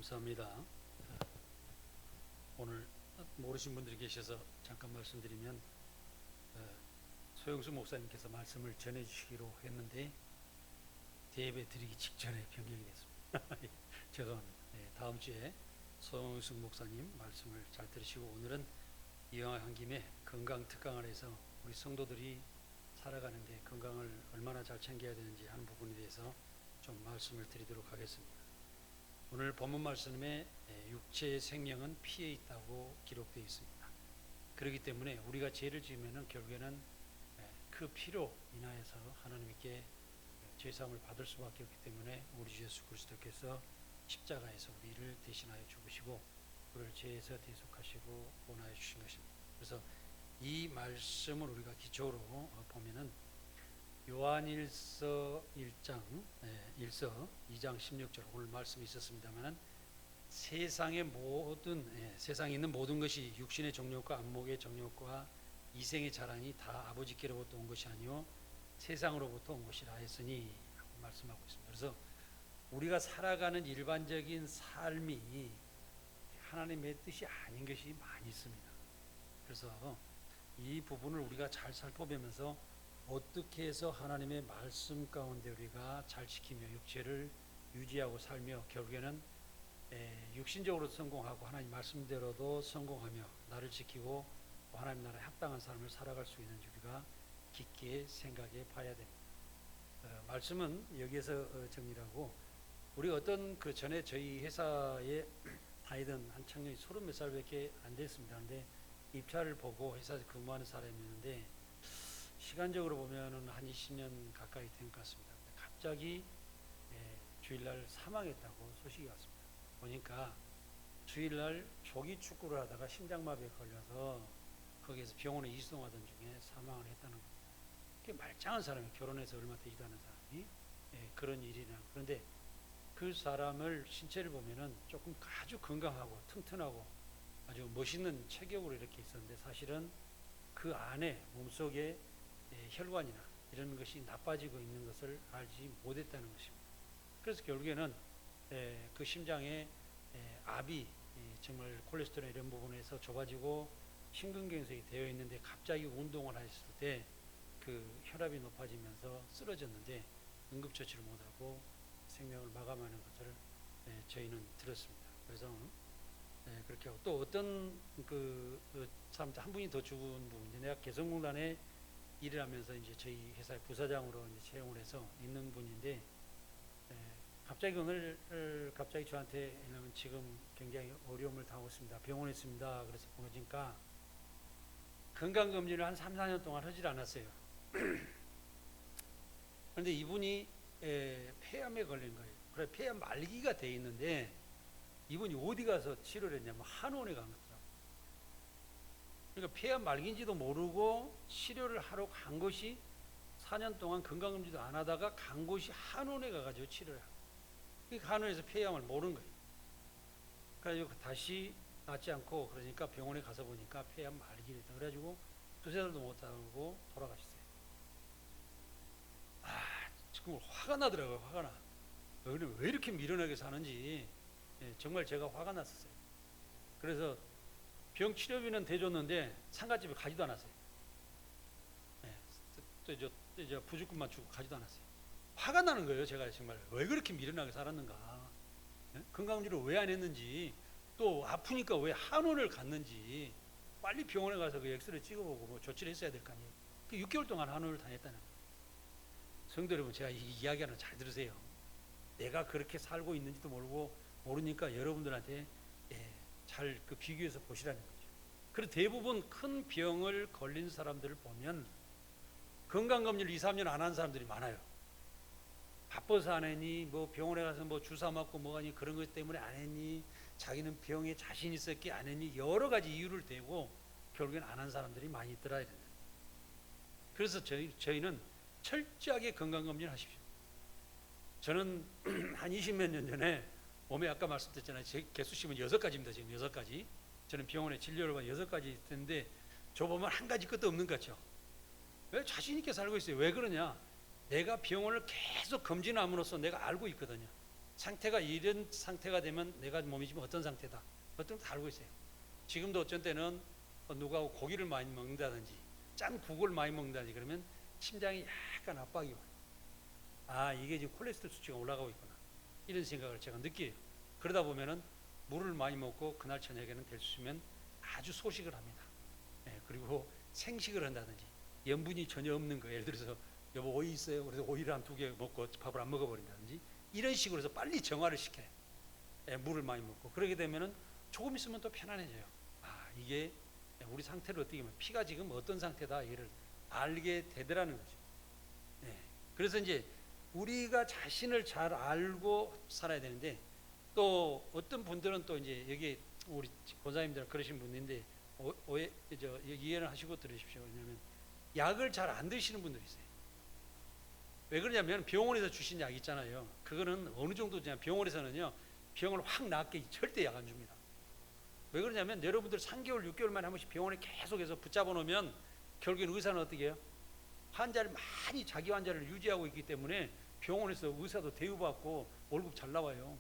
감사합니다. 오늘 모르신 분들이 계셔서 잠깐 말씀드리면 소영수 목사님께서 말씀을 전해주시기로 했는데 대예배 드리기 직전에 변경이 됐습니다. 죄송합니다. 다음 주에 소영수 목사님 말씀을 잘 들으시고 오늘은 이왕한 김에 건강 특강을 해서 우리 성도들이 살아가는데 건강을 얼마나 잘 챙겨야 되는지 하는 부분에 대해서 좀 말씀을 드리도록 하겠습니다. 오늘 본문 말씀에 육체의 생명은 피에 있다고 기록되어 있습니다. 그렇기 때문에 우리가 죄를 지으면 결국에는 그 피로 인하여서 하나님께 죄사함을 받을 수밖에 없기 때문에 우리 주 예수 그리스도께서 십자가에서 우리를 대신하여 죽으시고 우리를 죄에서 대속하시고 구원하여 주신 것입니다. 그래서 이 말씀을 우리가 기초로 보면은 요한일서 1장 2장 16절 오늘 말씀이 있었습니다만 세상에 있는 모든 것이 육신의 정욕과 안목의 정욕과 이생의 자랑이 다 아버지께로부터 온 것이 아니요 세상으로부터 온 것이라 했으니 라고 말씀하고 있습니다. 그래서 우리가 살아가는 일반적인 삶이 하나님의 뜻이 아닌 것이 많이 있습니다. 그래서 이 부분을 우리가 잘 살펴보면서 어떻게 해서 하나님의 말씀 가운데 우리가 잘 지키며 육체를 유지하고 살며 결국에는 육신적으로 성공하고 하나님 말씀대로도 성공하며 나를 지키고 하나님 나라에 합당한 삶을 살아갈 수 있는지 우리가 깊게 생각해 봐야 됩니다. 말씀은 여기에서 정리하고 우리 어떤 그 전에 저희 회사에 다니던 한 청년이 30몇 살밖에 안 됐습니다. 그런데 입찰을 보고 회사에서 근무하는 사람이었는데 시간적으로 보면은 한 20년 가까이 된 것 같습니다. 갑자기 주일날 사망했다고 소식이 왔습니다. 보니까 주일날 조기 축구를 하다가 심장마비에 걸려서 거기에서 병원에 이송하던 중에 사망을 했다는 겁니다. 그게 말짱한 사람이 결혼해서 얼마 되지도 않은 사람이 그런 일이나 그런데 그 사람을 신체를 보면은 조금 아주 건강하고 튼튼하고 아주 멋있는 체격으로 이렇게 있었는데 사실은 그 안에 몸속에 혈관이나 이런 것이 나빠지고 있는 것을 알지 못했다는 것입니다. 그래서 결국에는 그 심장에 압이 정말 콜레스테롤 이런 부분에서 좁아지고 심근경색이 되어 있는데 갑자기 운동을 했을 때 그 혈압이 높아지면서 쓰러졌는데 응급처치를 못하고 생명을 마감하는 것을 저희는 들었습니다. 그래서 그렇게 하고 또 어떤 그 사람들 한 분이 더 죽은 분인데 내가 개성공단에 일을 하면서 이제 저희 회사의 부사장으로 이제 채용을 해서 있는 분인데 갑자기 오늘 갑자기 저한테 지금 굉장히 어려움을 당하고 있습니다. 병원에 있습니다. 그래서 보니까 건강검진을 한 3, 4년 동안 하질 않았어요. 그런데 이분이 폐암에 걸린 거예요. 그래 폐암 말기가 돼 있는데 이분이 어디 가서 치료를 했냐면 한의원에 간 거죠. 그러니까 폐암 말기인지도 모르고 치료를 하러 간 것이 4년 동안 건강검진도 안 하다가 간 곳이 한의원에 가가지고 치료를 하고 그러니까 한의원에서 폐암을 모른 거예요. 그래가지고 다시 낫지 않고 그러니까 병원에 가서 보니까 폐암 말기랬다. 그래가지고 두세 달도 못 살고 돌아가셨어요. 지금 화가 나더라고요. 화가 나. 왜 이렇게 미련하게 사는지 정말 제가 화가 났었어요. 그래서 병 치료비는 대줬는데 상가집에 가지도 않았어요. 또 이제 부주금만 주고 가지도 않았어요. 화가 나는 거예요. 제가 정말 왜 그렇게 미련하게 살았는가. 건강검진을 왜 안 했는지 또 아프니까 왜 한원을 갔는지 빨리 병원에 가서 그 엑스레이 찍어보고 뭐 조치를 했어야 될 거 아니에요. 그 6개월 동안 한원을 다녔다는 거예요. 성도 여러분, 제가 이 이야기하는 거 잘 들으세요. 내가 그렇게 살고 있는지도 모르니까 여러분들한테 잘 그 비교해서 보시라는 거죠. 그리고 대부분 큰 병을 걸린 사람들을 보면 건강검진을 2, 3년 안 한 사람들이 많아요. 바빠서 안 했니? 뭐 병원에 가서 뭐 주사 맞고 뭐하니 그런 것 때문에 안 했니? 자기는 병에 자신 있었기 안 했니? 여러 가지 이유를 대고 결국엔 안 한 사람들이 많이 있더라. 그래서 저희는 철저하게 건강검진 하십시오. 저는 한 20몇 년 전에 몸에 아까 말씀드렸잖아요. 제 개수심은 6가지입니다. 지금 6가지. 저는 병원에 진료를 받아 6가지 있는데 저 보면 한 가지 것도 없는 것 같죠. 왜 자신 있게 살고 있어요? 왜 그러냐? 내가 병원을 계속 검진함으로써 내가 알고 있거든요. 상태가 이런 상태가 되면 내가 몸이 지금 어떤 상태다. 어떤 거 다 알고 있어요. 지금도 어쩐 때는 누가 고기를 많이 먹는다든지 짠 국을 많이 먹는다든지 그러면 심장이 약간 압박이 와요. 아, 이게 지금 콜레스테롤 수치가 올라가고 있구나. 이런 생각을 제가 느껴요. 그러다 보면은 물을 많이 먹고 그날 저녁에는 될 수 있으면 아주 소식을 합니다. 예, 그리고 생식을 한다든지 염분이 전혀 없는 거, 예를 들어서 여보 오이 있어요? 그래서 오이를 한 2개 먹고 밥을 안 먹어버린다든지 이런 식으로 해서 빨리 정화를 시켜요. 예, 물을 많이 먹고 그러게 되면은 조금 있으면 또 편안해져요. 아, 이게 우리 상태를 어떻게 보면 피가 지금 어떤 상태다 이를 알게 되더라는 거죠. 예, 그래서 이제 우리가 자신을 잘 알고 살아야 되는데 또 어떤 분들은 또 이제 여기 우리 권사님들 그러신 분인데 오해 이해를 하시고 들으십시오. 왜냐하면 약을 잘 안 드시는 분들이 있어요. 왜 그러냐면 병원에서 주신 약 있잖아요. 그거는 어느 정도냐 병원에서는요 병을 확 낫게 절대 약 안 줍니다. 왜 그러냐면 여러분들 3개월 6개월 만에 한 번씩 병원에 계속해서 붙잡아 놓으면 결국엔 의사는 어떻게 해요? 환자를 많이 자기 환자를 유지하고 있기 때문에 병원에서 의사도 대우받고 월급 잘 나와요.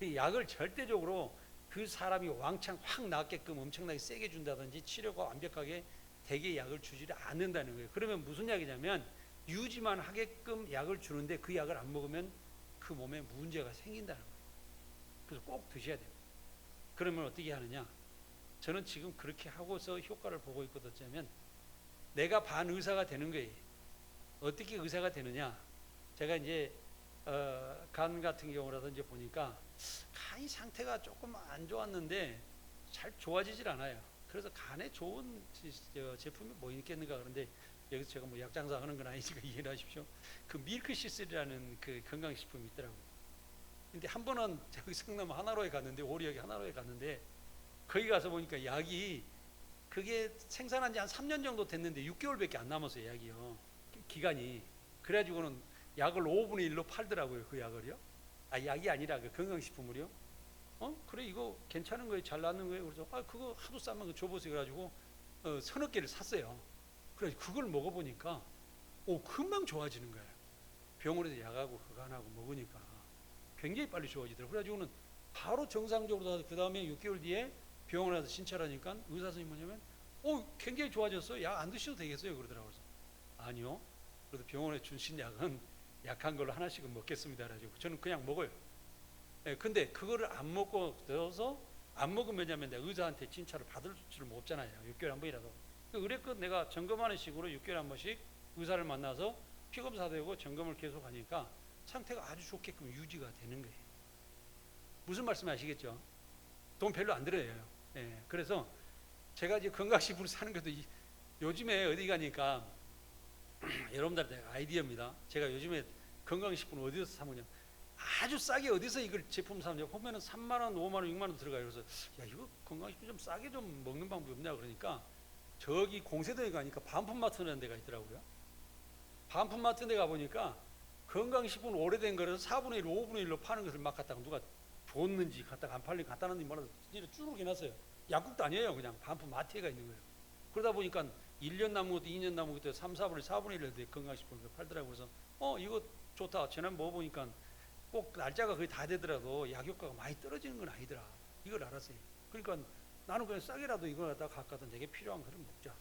이 약을 절대적으로 그 사람이 왕창 확 낫게끔 엄청나게 세게 준다든지 치료가 완벽하게 되게 약을 주지를 않는다는 거예요. 그러면 무슨 약이냐면 유지만 하게끔 약을 주는데 그 약을 안 먹으면 그 몸에 문제가 생긴다는 거예요. 그래서 꼭 드셔야 돼요. 그러면 어떻게 하느냐? 저는 지금 그렇게 하고서 효과를 보고 있거든요. 어쩌면 내가 반의사가 되는 거예요. 어떻게 의사가 되느냐? 제가 이제 간 같은 경우라든지 보니까 간이 상태가 조금 안 좋았는데 잘 좋아지질 않아요. 그래서 간에 좋은 제품이 뭐 있겠는가 그런데 여기서 제가 뭐 약장사 하는 건 아니니까 이해를 하십시오. 그 밀크시슬이라는 그 건강식품이 있더라고요. 근데 한 번은 저기 성남 하나로에 갔는데 오리역에 하나로에 갔는데 거기 가서 보니까 약이 그게 생산한 지 한 3년 정도 됐는데 6개월밖에 안 남았어요. 약이요. 기간이. 그래가지고는 약을 5분의 1로 팔더라고요. 그 약을요. 아, 약이 아니라 그 건강식품을요. 그래 이거 괜찮은 거예요. 잘 나는 거예요. 그래서 아, 그거 하도 싸면 그거 줘보세요. 그래가지고 서너 개를 샀어요. 그래서 그걸 먹어보니까 금방 좋아지는 거예요. 병원에서 약하고 그거 안 하고 먹으니까 굉장히 빨리 좋아지더라고요. 그래가지고는 바로 정상적으로 그 다음에 6개월 뒤에 병원에 가서 진찰하니까 의사 선생님이 뭐냐면 굉장히 좋아졌어요. 약 안 드셔도 되겠어요. 그러더라고요. 그래서 아니요. 그래도 병원에 주신 약은 약한 걸로 하나씩은 먹겠습니다. 그래가지고 저는 그냥 먹어요. 예, 근데 그거를 안 먹고 들어서 안 먹으면 왜냐면 내가 의사한테 진찰을 받을 수는 없잖아요. 6개월에 한 번이라도. 그래서 내가 점검하는 식으로 6개월에 한 번씩 의사를 만나서 피검사 되고 점검을 계속 하니까 상태가 아주 좋게끔 유지가 되는 거예요. 무슨 말씀 아시겠죠? 돈 별로 안 들어요. 예, 그래서 제가 이제 건강식품을 사는 것도 요즘에 어디 가니까 여러분들한테 아이디어입니다. 제가 요즘에 건강식품 어디서 사먹냐? 아주 싸게 어디서 이걸 제품 사느냐? 보면은 3만 원, 5만 원, 6만 원 들어가요. 그래서 야 이거 건강식품 좀 싸게 좀 먹는 방법이 없냐 그러니까 저기 공세동에 가니까 반품마트라는 데가 있더라고요. 반품마트 데 가보니까 건강식품 오래된 거를 4분의 1, 5분의 1로 파는 것을 막 갖다가 누가 줬는지 갖다가 안 팔리고 갖다 놨는지 몰라서 진짜 쭉 해놨어요. 약국도 아니에요. 그냥 반품마트가 있는 거예요. 그러다 보니까 1년 남은 것도 2년 남은 것도 3, 4분의 4분의 1로 건강식품을 팔더라고요. 그래서 이거 좋다. 지난번 먹어보니까 꼭 날짜가 거의 다 되더라도 약 효과가 많이 떨어지는 건 아니더라. 이걸 알았어요. 그러니까 나는 그냥 싸게라도 이걸 갖다가 갖거든 되게 필요한 거를 먹자.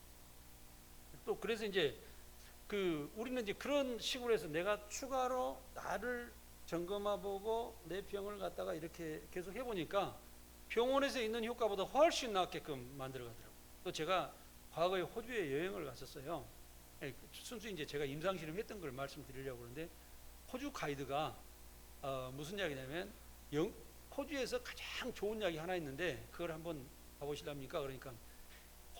또 그래서 이제 우리는 이제 그런 식으로 해서 내가 추가로 나를 점검해보고 내 병을 갖다가 이렇게 계속 해보니까 병원에서 있는 효과보다 훨씬 낫게끔 만들어가더라고요. 또 제가 과거에 호주에 여행을 갔었어요. 순수 이제 제가 임상실험했던 걸 말씀드리려고 그러는데 호주 가이드가 무슨 약이냐면 호주에서 가장 좋은 약이 하나 있는데 그걸 한번 가보실랍니까? 그러니까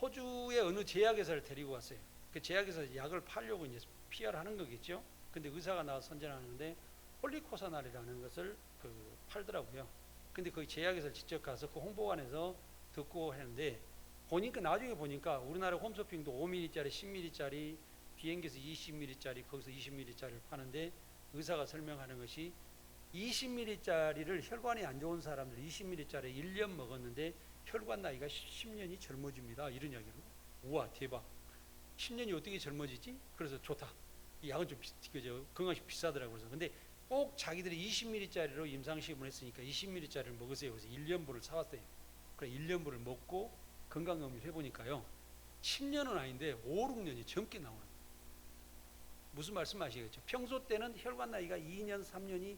호주의 어느 제약회사를 데리고 왔어요. 그 제약회사 약을 팔려고 이제 PR을 하는 거겠죠. 근데 의사가 나와서 선전하는데 폴리코사날이라는 것을 팔더라고요. 근데 거기 제약회사를 직접 가서 그 홍보관에서 듣고 했는데 보니까 나중에 보니까 우리나라 홈쇼핑도 5mm짜리, 10mm짜리, 비행기에서 20mm짜리, 거기서 20mm짜리를 파는데 의사가 설명하는 것이 20mm짜리를 혈관이 안 좋은 사람들 20mm짜리 1년 먹었는데 혈관 나이가 10년이 젊어집니다. 이런 이야기로. 우와 대박. 10년이 어떻게 젊어지지? 그래서 좋다. 이 약은 좀 건강식 비싸더라고요. 그래서 근데 꼭 자기들이 20ml짜리로 임상시험을 했으니까 20ml짜리를 먹으세요. 그래서 1년분을 사왔어요. 그래 1년분을 먹고 건강검진을 해보니까요 10년은 아닌데 5, 6년이 젊게 나오는 거예요. 무슨 말씀 아시겠죠? 평소 때는 혈관 나이가 2년, 3년이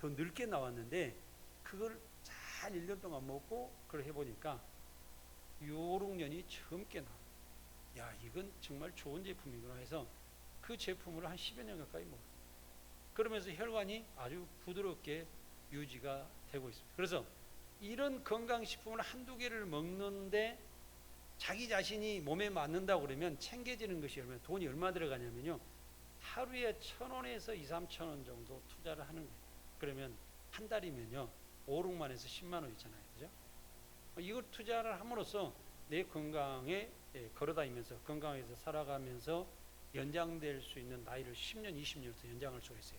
더 늙게 나왔는데 그걸 잘 1년 동안 먹고 그걸 해보니까 5, 6년이 젊게 나와요. 야, 이건 정말 좋은 제품이구나 해서 그 제품을 한 10여 년 가까이 먹어요. 그러면서 혈관이 아주 부드럽게 유지가 되고 있습니다. 그래서 이런 건강식품을 한두 개를 먹는데 자기 자신이 몸에 맞는다고 그러면 챙겨지는 것이 돈이 얼마 들어가냐면요. 하루에 1,000원에서 2, 3,000원 정도 투자를 하는 거예요. 그러면 한 달이면요. 5, 6만에서 10만 원 있잖아요. 그죠? 이걸 투자를 함으로써 내 건강에 걸어다니면서 건강해서 살아가면서 연장될 수 있는 나이를 10년, 20년 더 연장할 수가 있어요.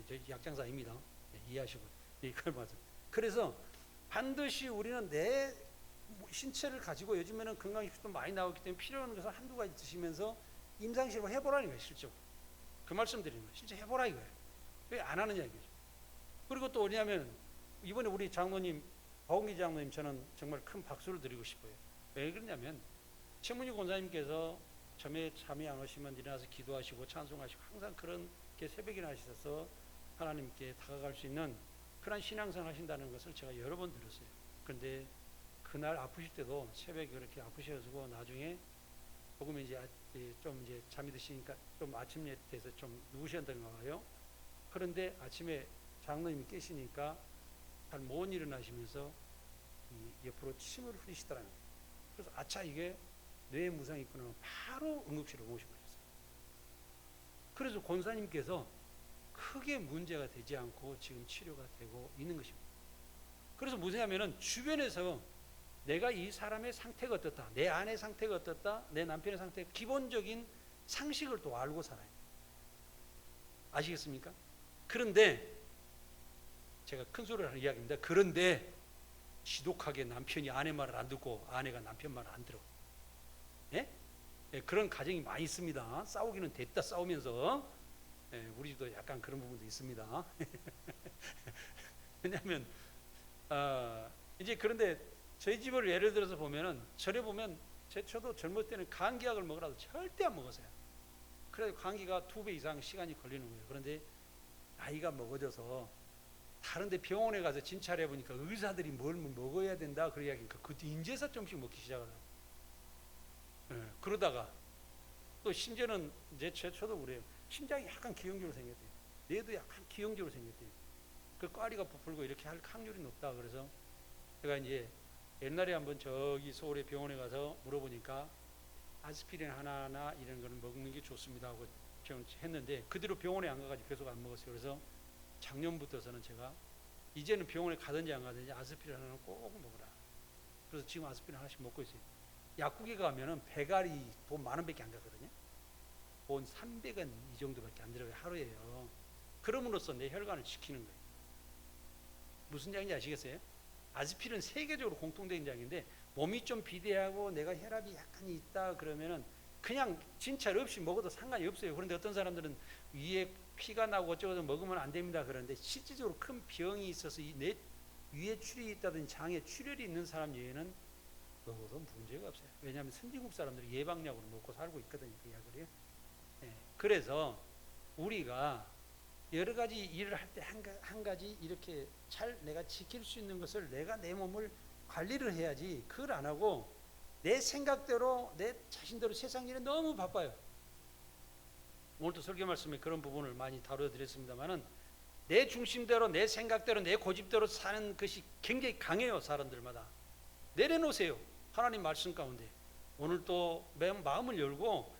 저희 약장사입니다. 이해하시고 이걸 맞아. 그래서 반드시 우리는 내 신체를 가지고 요즘에는 건강식품도 많이 나오기 때문에 필요한 것을 한두 가지 드시면서 임상시험을 해보라는 거예요. 실제로 그 말씀 드리는 거예요. 진짜 해보라 이거예요. 왜 안 하느냐 이거죠. 그리고 또 뭐냐면 이번에 우리 장로님 박홍기 장로님 저는 정말 큰 박수를 드리고 싶어요. 왜 그러냐면 최문희 권사님께서 점에 잠이 안 오시면 일어나서 기도하시고 찬송하시고 항상 그런 게 새벽이나 하셔서 하나님께 다가갈 수 있는 그런 신앙생활 하신다는 것을 제가 여러 번 들었어요. 그런데 그날 아프실 때도 새벽에 그렇게 아프셔가지고 나중에 조금 좀 잠이 드시니까 좀 아침에 돼서 좀 누우셨던가 봐요. 그런데 아침에 장로님이 깨시니까 잘 못 일어나시면서 옆으로 침을 흘리시더라고요. 그래서 아차 이게 뇌에 무상이 있구나 바로 응급실로 모셔보셨어요. 그래서 권사님께서 크게 문제가 되지 않고 지금 치료가 되고 있는 것입니다. 그래서 무엇이냐면은 주변에서 내가 이 사람의 상태가 어떻다, 내 아내 상태가 어떻다, 내 남편의 상태 기본적인 상식을 또 알고 살아요. 아시겠습니까? 그런데 제가 큰 소리를 하는 이야기입니다. 그런데 지독하게 남편이 아내 말을 안 듣고 아내가 남편 말을 안 들어. 예? 예, 그런 가정이 많이 있습니다. 싸우기는 됐다 싸우면서 예, 우리 집도 약간 그런 부분도 있습니다. 왜냐하면 이제 그런데 저희 집을 예를 들어서 보면은 절에 보면 저도 젊을 때는 감기약을 먹으라도 절대 안 먹었어요. 그래서 감기가 2배 이상 시간이 걸리는 거예요. 그런데 나이가 먹어져서 다른데 병원에 가서 진찰해 보니까 의사들이 뭘 먹어야 된다 그런 이야기니까 그때 인제서 좀씩 먹기 시작을 해요. 예, 그러다가 또 심지어는 이제 저도 그래요. 심장이 약간 기형적으로 생겼대요. 뇌도 약간 기형적으로 생겼대요. 그 꽈리가 부풀고 이렇게 할 확률이 높다. 그래서 제가 이제 옛날에 한번 저기 서울의 병원에 가서 물어보니까 아스피린 하나나 이런 거는 먹는 게 좋습니다 하고 했는데 그 뒤로 병원에 안 가가지고 계속 안 먹었어요. 그래서 작년부터서는 제가 이제는 병원에 가든지 안 가든지 아스피린 하나는 꼭 먹으라. 그래서 지금 아스피린 하나씩 먹고 있어요. 약국에 가면은 배갈이 돈 10,000원밖에 안 가거든요. 돈 300원 이 정도밖에 안 들어가요. 하루에요. 그럼으로써 내 혈관을 지키는 거예요. 무슨 약인지 아시겠어요? 아스피린 세계적으로 공통된 약인데 몸이 좀 비대하고 내가 혈압이 약간 있다 그러면은 그냥 진찰 없이 먹어도 상관이 없어요. 그런데 어떤 사람들은 위에 피가 나고 어쩌고 먹으면 안 됩니다. 그런데 실질적으로 큰 병이 있어서 내 위에 출혈이 있다든지 장에 출혈이 있는 사람 외에는 먹어도 문제가 없어요. 왜냐하면 선진국 사람들이 예방약으로 먹고 살고 있거든요. 그 약을요. 네. 그래서 우리가 여러 가지 일을 할 때 한 가지 이렇게 잘 내가 지킬 수 있는 것을 내가 내 몸을 관리를 해야지 그걸 안 하고 내 생각대로 내 자신대로 세상 일에 너무 바빠요. 오늘도 설교 말씀에 그런 부분을 많이 다뤄드렸습니다만은 내 중심대로 내 생각대로 내 고집대로 사는 것이 굉장히 강해요. 사람들마다 내려놓으세요. 하나님 말씀 가운데 오늘 또 마음을 열고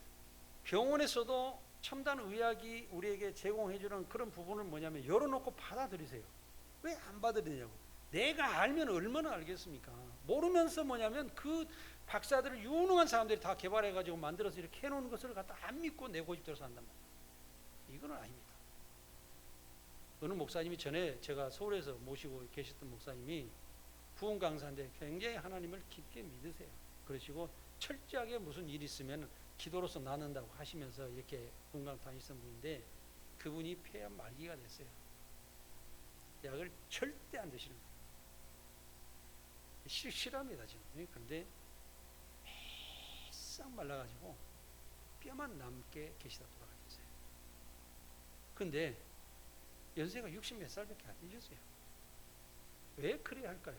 병원에서도 첨단 의학이 우리에게 제공해주는 그런 부분을 뭐냐면 열어놓고 받아들이세요. 왜 안 받아들이냐고. 내가 알면 얼마나 알겠습니까? 모르면서 뭐냐면 그 박사들을 유능한 사람들이 다 개발해가지고 만들어서 이렇게 해놓은 것을 갖다 안 믿고 내 고집대로 산단 말이에요. 이거는 아닙니다. 어느 목사님이 전에 제가 서울에서 모시고 계셨던 목사님이 부흥 강사인데 굉장히 하나님을 깊게 믿으세요. 그러시고 철저하게 무슨 일이 있으면 기도로서 나눈다고 하시면서 이렇게 부흥 강사 다니시던 분인데 그분이 폐암 말기가 됐어요. 약을 절대 안 드시는 거예요. 실합니다 지금. 그런데 싹 말라가지고 뼈만 남게 계시다 돌아가셨어요. 근데 연세가 60 몇 살밖에 안 되셨어요. 왜 그래야 할까요?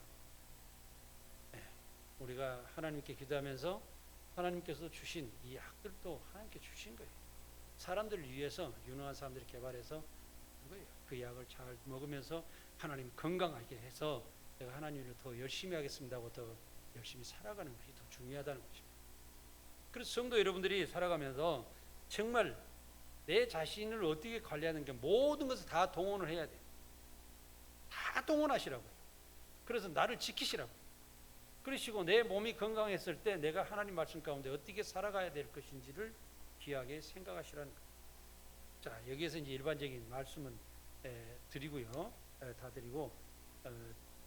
우리가 하나님께 기도하면서 하나님께서 주신 이 약들도 하나님께 주신 거예요. 사람들을 위해서 유능한 사람들이 개발해서 거예요. 그 약을 잘 먹으면서 하나님 건강하게 해서 내가 하나님을 더 열심히 하겠습니다 하고 더 열심히 살아가는 것이 더 중요하다는 것입니다. 그래서 성도 여러분들이 살아가면서 정말 내 자신을 어떻게 관리하는 게 모든 것을 다 동원을 해야 돼요. 다 동원하시라고요. 그래서 나를 지키시라고요. 그러시고 내 몸이 건강했을 때 내가 하나님 말씀 가운데 어떻게 살아가야 될 것인지를 귀하게 생각하시라는 거예요. 자, 여기에서 이제 일반적인 말씀은 드리고요. 다 드리고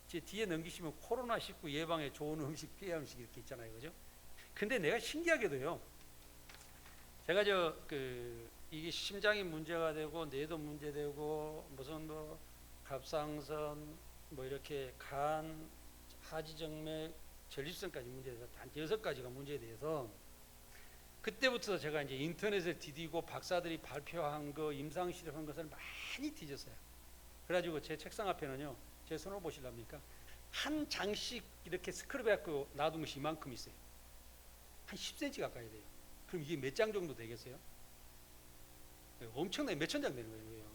제 뒤에 넘기시면 코로나19 예방에 좋은 음식, 피해 음식 이렇게 있잖아요. 그죠? 근데 내가 신기하게도요. 제가 이게 심장이 문제가 되고 뇌도 문제되고 무슨 뭐 갑상선 뭐 이렇게 간, 하지정맥, 전립선까지 문제돼서 단 6가지가 문제돼서 그때부터 제가 이제 인터넷을 디디고 박사들이 발표한 거, 임상실험한 것을 많이 뒤졌어요. 그래가지고 제 책상 앞에는요, 제 손을 보실랍니까? 한 장씩 이렇게 스크럽 해갖고 놔둔 것이 이만큼 있어요. 한 10cm 가까이 돼요. 그럼 이게 몇 장 정도 되겠어요? 엄청나게 몇천 장 되는 거예요.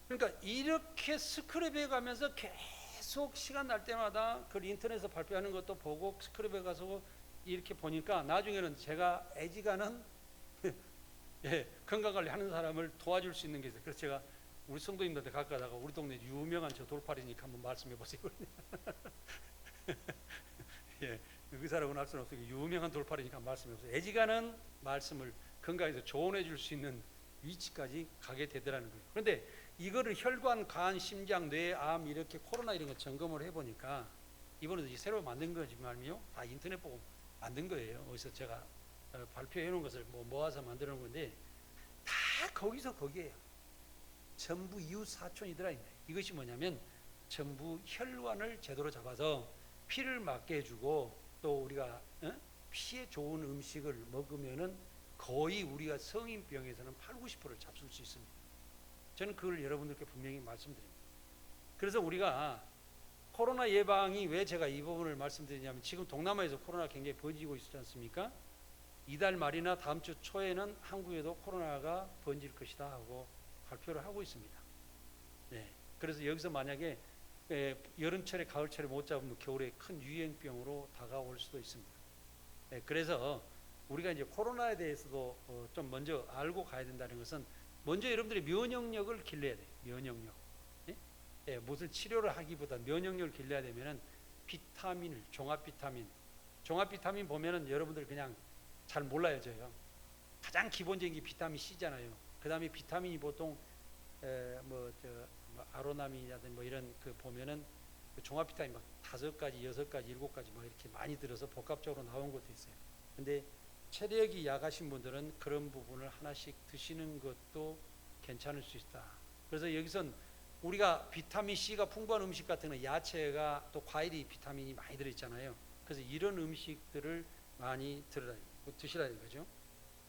그러니까 이렇게 스크럽해 가면서 계속 시간 날 때마다 그 인터넷에서 발표하는 것도 보고 스크럽해 가서 이렇게 보니까 나중에는 제가 애지간한 건강관리 하는 사람을 도와줄 수 있는 게 있어요. 그래서 제가 우리 성도님들한테 가까다가 우리 동네 유명한 저 돌팔이니까 한번 말씀해 보세요. 예, 그 사람은 할 수는 없어요. 유명한 돌팔이니까 말씀해 보세요. 애지간한 말씀을 건강에서 조언해 줄 수 있는 위치까지 가게 되더라는 거예요. 그런데 이거를 혈관, 간, 심장, 뇌, 암 이렇게 코로나 이런 거 점검을 해보니까 이번에도 이제 새로 만든 거지만요, 다 인터넷 보고 만든 거예요. 어디서 제가 발표해 놓은 것을 모아서 만들어 놓은 건데 다 거기서 거기에요. 전부 이웃 사촌이 들어있네. 이것이 뭐냐면 전부 혈관을 제대로 잡아서 피를 막게 해주고 또 우리가 피에 좋은 음식을 먹으면은 거의 우리가 성인병에서는 8, 90%를 잡술 수 있습니다. 저는 그걸 여러분들께 분명히 말씀드립니다. 그래서 우리가 코로나 예방이 왜 제가 이 부분을 말씀드리냐면 지금 동남아에서 코로나가 굉장히 번지고 있지 않습니까? 이달 말이나 다음 주 초에는 한국에도 코로나가 번질 것이다 하고 발표를 하고 있습니다. 네. 그래서 여기서 만약에 여름철에 가을철에 못 잡으면 겨울에 큰 유행병으로 다가올 수도 있습니다. 네. 그래서 우리가 이제 코로나에 대해서도 좀 먼저 알고 가야 된다는 것은 먼저 여러분들이 면역력을 길러야 돼요. 면역력. 예? 예, 무슨 치료를 하기보다 면역력을 길러야 되면은 비타민을 종합 비타민 보면은 여러분들 그냥 잘 몰라요, 저요. 가장 기본적인 게 비타민 C잖아요. 그 다음에 비타민이 보통 뭐 아로나민이라든지 뭐 이런 그 보면은 그 종합 비타민 막 5가지, 6가지, 7가지 막 이렇게 많이 들어서 복합적으로 나온 것도 있어요. 근데 체력이 약하신 분들은 그런 부분을 하나씩 드시는 것도 괜찮을 수 있다. 그래서 여기선 우리가 비타민 C가 풍부한 음식 같은 건 야채가 또 과일이 비타민이 많이 들어있잖아요. 그래서 이런 음식들을 많이 드시라는 거죠.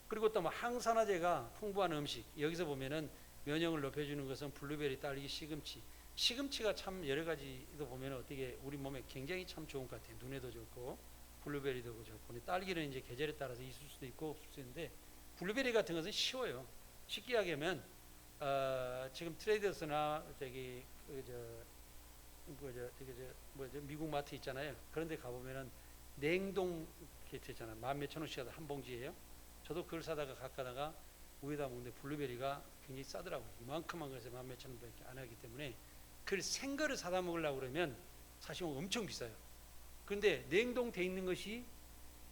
그리고 또 뭐 항산화제가 풍부한 음식, 여기서 보면은 면역을 높여주는 것은 블루베리, 딸기, 시금치가 참 여러 가지도 보면 어떻게 우리 몸에 굉장히 참 좋은 것 같아요. 눈에도 좋고 블루베리도 좋고, 딸기는 이제 계절에 따라서 있을 수도 있고 없을 수도 있는데 블루베리 같은 것은 쉬워요. 쉽게 하면 지금 트레이더스나 미국 마트 있잖아요. 그런데 가보면은 냉동 게트 있잖아요. 10,000몇천 원씩 한 봉지예요. 저도 그걸 사다가 가까다가 우유다 먹는데 블루베리가 굉장히 싸더라고요. 이만큼만 그래서 10,000몇천 원밖에 안 하기 때문에 그걸 생거를 사다 먹으려고 그러면 사실 엄청 비싸요. 그런데 냉동돼 있는 것이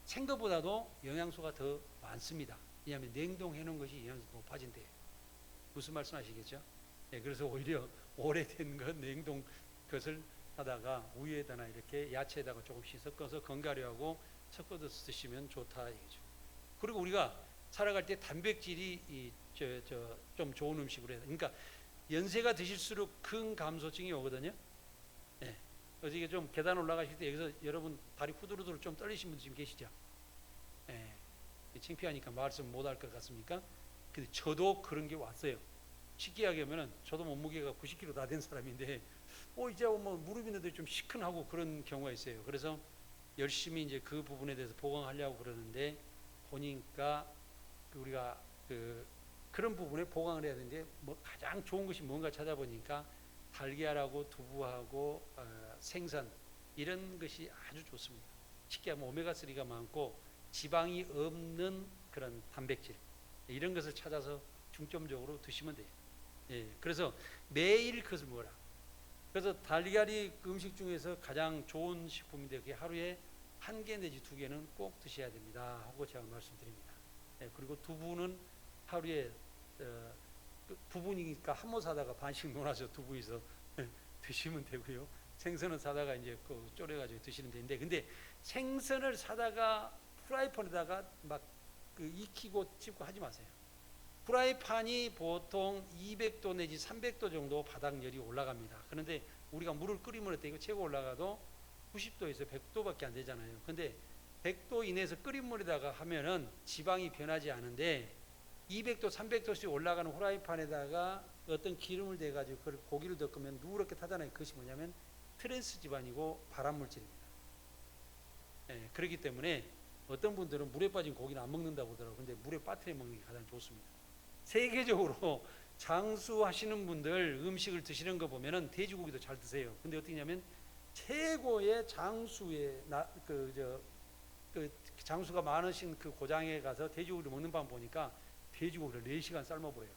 생거보다도 영양소가 더 많습니다. 왜냐하면 냉동해 놓은 것이 영양소 높아진대요. 무슨 말씀 하시겠죠? 네, 그래서 오히려 오래된 것 냉동 것을 하다가 우유에다가 이렇게 야채에다가 조금씩 섞어서 건가류하고 섞어서 드시면 좋다 이거죠. 그리고 우리가 살아갈 때 단백질이 좀 좋은 음식으로 해서. 그러니까 연세가 드실수록 큰 감소증이 오거든요. 예. 어저께 좀 계단 올라가실 때 여기서 여러분 다리 후두루두루 좀 떨리신 분들 지금 계시죠? 예. 창피하니까 말씀 못 할 것 같습니까? 근데 저도 그런 게 왔어요. 쉽게 얘기하면은 저도 몸무게가 90kg 다 된 사람인데 이제 뭐 무릎 있는데 좀 시큰하고 그런 경우가 있어요. 그래서 열심히 이제 그 부분에 대해서 보강하려고 그러는데 보니까 우리가 그런 부분에 보강을 해야 되는데 뭐 가장 좋은 것이 뭔가 찾아보니까 달걀하고 두부하고 생선 이런 것이 아주 좋습니다. 쉽게 하면 오메가3가 많고 지방이 없는 그런 단백질 이런 것을 찾아서 중점적으로 드시면 돼요. 예, 그래서 매일 그것을 먹어라. 그래서 달걀이 음식 중에서 가장 좋은 식품인데 그게 하루에 1개 내지 2개는 꼭 드셔야 됩니다 하고 제가 말씀드립니다. 예, 그리고 두부는 하루에 부분이니까 한 모 사다가 반씩 논아서 두부에서 드시면 되고요. 생선은 사다가 이제 졸여가지고 드시면 되는데, 근데 생선을 사다가 프라이팬에다가 막 익히고 찝고 하지 마세요. 프라이팬이 보통 200도 내지 300도 정도 바닥 열이 올라갑니다. 그런데 우리가 물을 끓이면 어때? 이거 최고 올라가도 90도에서 100도밖에 안 되잖아요. 근데 100도 이내에서 끓인 물에다가 하면은 지방이 변하지 않은데 200도, 300도씩 올라가는 후라이팬에다가 어떤 기름을 대가지고 그 고기를 덮으면 누렇게 타잖아요. 그것이 뭐냐면 트랜스 지방이고 발암물질입니다. 예, 그렇기 때문에 어떤 분들은 물에 빠진 고기는 안 먹는다고 하더라고요. 근데 물에 빠뜨려 먹는 게 가장 좋습니다. 세계적으로 장수하시는 분들 음식을 드시는 거 보면은 돼지고기도 잘 드세요. 근데 어떻게 냐면 최고의 장수의 장수가 많으신 그 고장에 가서 돼지고기를 먹는 방 보니까 돼지고기를 4시간 삶아버려요.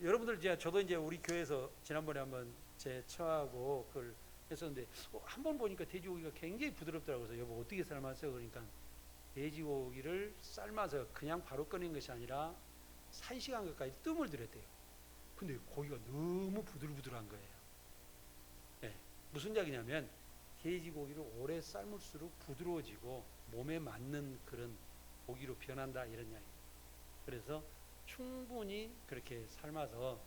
여러분들 저도 이제 우리 교회에서 지난번에 한번 제 처하고 그걸 했었는데 한 번 보니까 돼지고기가 굉장히 부드럽더라고요. 그래서 여보 어떻게 삶았어요? 그러니까 돼지고기를 삶아서 그냥 바로 꺼낸 것이 아니라 1시간 가까이 뜸을 들였대요. 근데 고기가 너무 부들부들한 거예요. 네. 무슨 이야기냐면 돼지고기를 오래 삶을수록 부드러워지고 몸에 맞는 그런 고기로 변한다 이런 이야기입니다. 그래서 충분히 그렇게 삶아서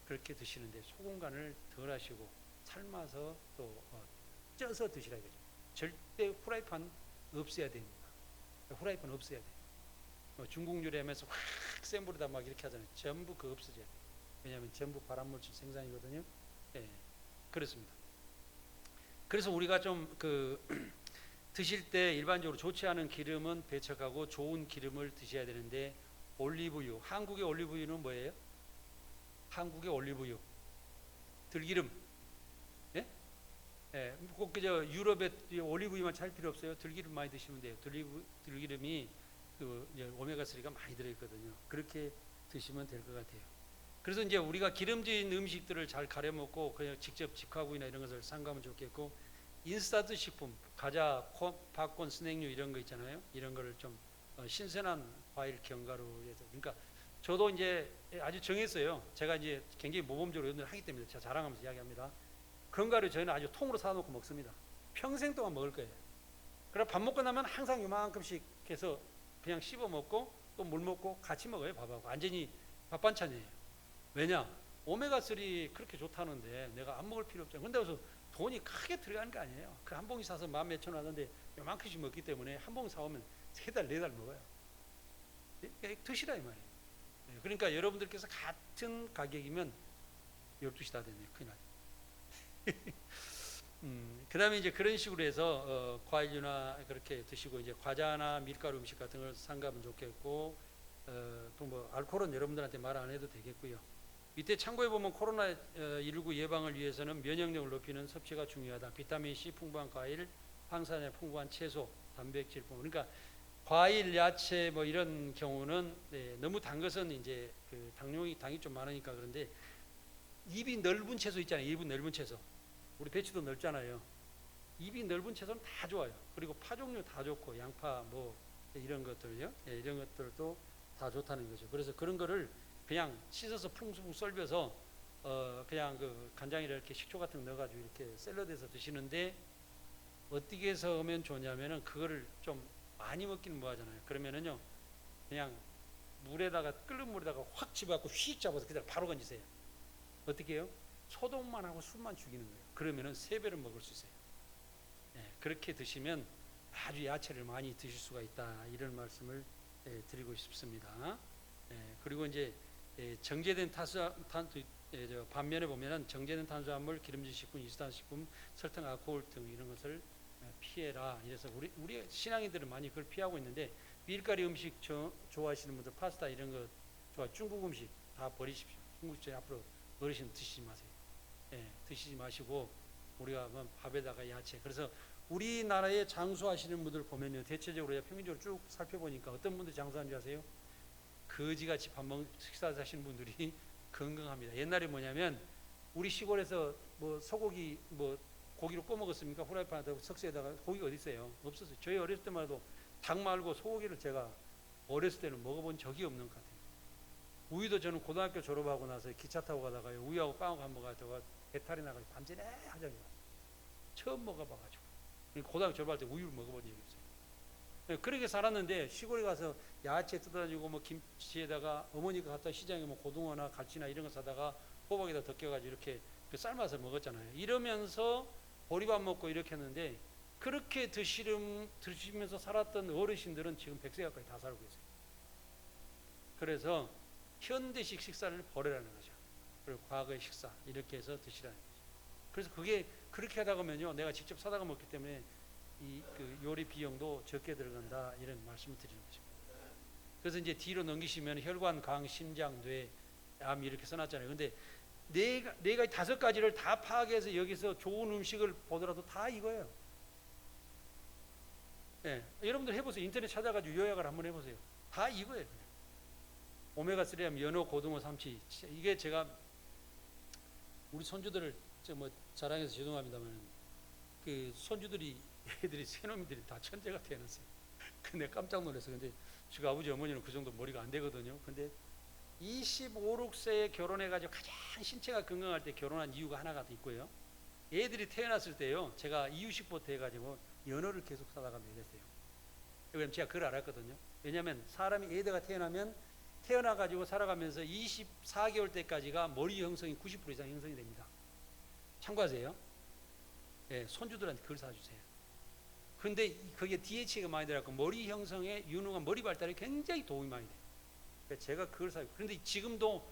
그렇게 드시는데 소금 간을 덜 하시고 삶아서 또 쪄서 드시라 이거죠. 절대 후라이팬 없애야 됩니다. 후라이팬 없애야 돼요. 중국 요리하면서 확 센 불에다 막 이렇게 하잖아요. 전부 그거 없어져야 돼요. 왜냐하면 전부 발암물질 생산이거든요. 예, 그렇습니다. 그래서 우리가 좀 드실 때 일반적으로 좋지 않은 기름은 배척하고 좋은 기름을 드셔야 되는데 올리브유, 한국의 올리브유는 뭐예요? 한국의 올리브유, 들기름. 예? 예, 꼭 그저 유럽의 올리브유만 잘 필요 없어요. 들기름 많이 드시면 돼요. 들기름이 오메가3가 많이 들어있거든요. 그렇게 드시면 될 것 같아요. 그래서 이제 우리가 기름진 음식들을 잘 가려 먹고 그냥 직접 직화구이나 이런 것을 삼가면 좋겠고, 인스턴트 식품, 과자, 팝콘, 스낵류 이런 거 있잖아요. 이런 거를 좀 신선한 과일 견과류 해서, 그러니까 저도 이제 아주 정했어요. 제가 이제 굉장히 모범적으로 연구를 하기 때문에 제가 자랑하면서 이야기합니다. 견과류 저희는 아주 통으로 사놓고 먹습니다. 평생 동안 먹을 거예요. 그래 밥 먹고 나면 항상 요만큼씩 해서 그냥 씹어 먹고 또 물 먹고 같이 먹어요. 밥하고 완전히 밥 반찬이에요. 왜냐? 오메가3 그렇게 좋다는데 내가 안 먹을 필요 없잖아요. 근데 그래서 돈이 크게 들어가는 거 아니에요. 그 한 봉지 사서 10,000몇 천 원 하는데 요만큼씩 먹기 때문에 한 봉지 사오면 3달 4달 먹어요. 드시라 이 말이에요. 그러니까 여러분들께서 같은 가격이면 12시 다 됐네요. 큰일 났네. 그 다음에 이제 그런 식으로 해서 과일류나 그렇게 드시고 이제 과자나 밀가루 음식 같은 걸 삼가면 좋겠고, 또 뭐 알코올은 여러분들한테 말 안 해도 되겠고요. 밑에 참고해 보면 코로나19 예방을 위해서는 면역력을 높이는 섭취가 중요하다. 비타민 C 풍부한 과일, 항산화 풍부한 채소, 단백질 풍부. 그러니까 과일, 야채 뭐 이런 경우는 너무 단 것은 이제 당이 좀 많으니까 그런데 입이 넓은 채소 있잖아요. 입이 넓은 채소. 우리 배추도 넓잖아요. 입이 넓은 채소는 다 좋아요. 그리고 파 종류 다 좋고 양파 뭐 이런 것들요. 이런 것들도 다 좋다는 거죠. 그래서 그런 거를 그냥 씻어서 풍수풍 썰면서 그냥 간장이나 이렇게 식초 같은 거 넣어가지고 이렇게 샐러드에서 드시는데 어떻게 해서 하면 좋냐면은 그거를 좀 많이 먹기는 뭐하잖아요. 그러면은요 그냥 물에다가 끓는 물에다가 확 집어갖고 휙 잡아서 그대로 바로 건지세요. 어떻게 해요? 소독만 하고 술만 죽이는 거예요. 그러면은 3배를 먹을 수 있어요. 그렇게 드시면 아주 야채를 많이 드실 수가 있다. 이런 말씀을 드리고 싶습니다. 그리고 이제 정제된 반면에 보면은 정제된 탄수화물, 기름진 식품, 이스탄식품, 설탕, 알코올 등 이런 것을 피해라. 이래서 우리 신앙인들은 많이 그걸 피하고 있는데, 밀가루 음식 좋아하시는 분들, 파스타 이런 거 좋아, 중국 음식 다 버리십시오. 중국 음식 앞으로 어르신 드시지 마세요. 드시지 마시고 우리가 밥에다가 야채. 그래서 우리나라에 장수하시는 분들 보면요, 대체적으로 평균적으로 쭉 살펴보니까 어떤 분들 장수하는 줄 아세요? 거지같이 식사하시는 분들이 건강합니다. 옛날에 뭐냐면 우리 시골에서 뭐 소고기 고기로 구워 먹었습니까? 후라이팬에다가 석쇠에다가. 고기가 어디 있어요? 없었어요. 저희 어렸을 때만 해도 닭 말고 소고기를 제가 어렸을 때는 먹어본 적이 없는 것 같아요. 우유도 저는 고등학교 졸업하고 나서 기차 타고 가다가요, 우유하고 빵하고 한 먹어가지고 배탈이 나가지고 밤새내 하자고 처음 먹어봐가지고, 고등학교 졸업할 때 우유를 먹어본 적이 없어요. 그렇게 살았는데 시골에 가서 야채 뜯어가지고 뭐 김치에다가 어머니가 갔다 시장에 뭐 고등어나 갈치나 이런 거 사다가 호박에다 덮여가지고 이렇게 삶아서 먹었잖아요. 이러면서 보리밥 먹고 이렇게 했는데, 그렇게 드시면서 살았던 어르신들은 지금 100세 가까이 다 살고 있어요. 그래서 현대식 식사를 버리라는 거죠. 그리고 과거의 식사 이렇게 해서 드시라는 거죠. 그래서 그게 그렇게 하다 보면요, 내가 직접 사다가 먹기 때문에 그 요리 비용도 적게 들어간다, 이런 말씀을 드리는 거죠. 그래서 이제 뒤로 넘기시면 혈관, 강, 심장, 뇌, 암 이렇게 써놨잖아요. 근데 네 가지 5가지를 다 파악해서 여기서 좋은 음식을 보더라도 다 이거예요. 여러분들 해보세요. 인터넷 찾아가지고 요약을 한번 해보세요. 다 이거예요. 오메가3 하면 연어, 고등어, 삼치. 이게 제가 우리 손주들을 자랑해서 죄송합니다만, 그 손주들이 애들이 새놈들이 다 천재가 태어났어요. 근데 깜짝 놀랐어요. 근데 저희 아버지 어머니는 그 정도 머리가 안 되거든요. 근데 25, 6세에 결혼해가지고 가장 신체가 건강할 때 결혼한 이유가 하나가 더 있고요. 애들이 태어났을 때요, 제가 이유식부터 해가지고 연어를 계속 사다가 먹였어요. 왜냐면 제가 그걸 알았거든요. 왜냐면 사람이 애들가 태어나가지고 살아가면서 24개월 때까지가 머리 형성이 90% 이상 형성이 됩니다. 참고하세요. 손주들한테 그걸 사주세요. 근데 그게 DHA가 많이 들어가고 머리 형성에 유능한 머리 발달에 굉장히 도움이 많이 돼요. 그래서 제가 그걸 사요. 그런데 지금도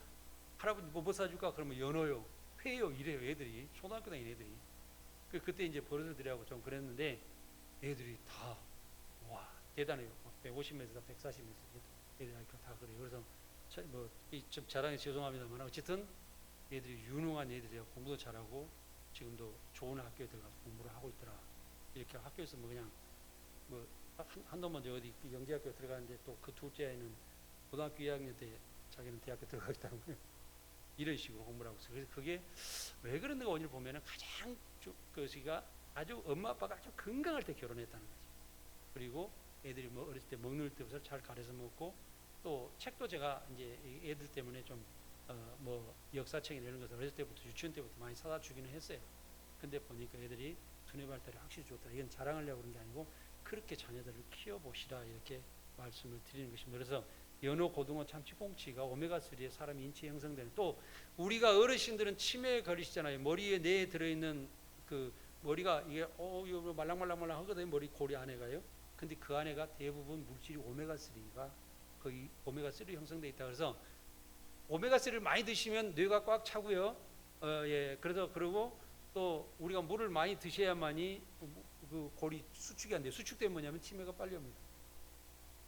할아버지 뭐 사줄까? 그러면 연어요, 회요 이래요. 애들이 초등학교 다니는 애들이. 그때 이제 버릇을 들이라고 좀 그랬는데, 애들이 다 와 대단해요. 150m에서 140m 애들이 다 그래요. 그래서 좀 자랑해 죄송합니다만, 어쨌든 애들이 유능한 애들이에요. 공부도 잘하고 지금도 좋은 학교에 들어가서 공부를 하고 있더라. 이렇게 학교에서 그냥 한두 번 어디 영재학교 들어가는데, 또 그 둘째 아이는 고등학교 2학년 때 자기는 대학교 들어가겠다는 거예요. 이런 식으로 공부를 하고 있어요. 그래서 그게 왜 그런가 오늘 보면은 가장 그것이가 아주 엄마 아빠가 아주 건강할 때 결혼했다는 거죠. 그리고 애들이 어렸을 때 먹는 때부터 잘 가려서 먹고, 또 책도 제가 이제 애들 때문에 좀 역사책이나 이런 것을 어렸을 때부터 유치원 때부터 많이 사다 주기는 했어요. 근데 보니까 애들이 두뇌 발달이 확실히 좋다. 이건 자랑하려고 그런 게 아니고 그렇게 자녀들을 키워보시라, 이렇게 말씀을 드리는 것입니다. 그래서 연어, 고등어, 참치, 꽁치가 오메가3에 사람 인체 형성되는, 또 우리가 어르신들은 치매에 걸리시잖아요. 머리에 뇌에 들어있는 그 머리가 이게 이거 말랑말랑 하거든요. 머리 고리 안에가요. 근데 그 안에가 대부분 물질이 오메가3가 거의 오메가3로 형성되어 있다. 그래서 오메가3를 많이 드시면 뇌가 꽉 차고요. 그래서 그리고 또 우리가 물을 많이 드셔야만이 그 고리 수축이 안 돼요. 수축되면 뭐냐면 치매가 빨리 옵니다.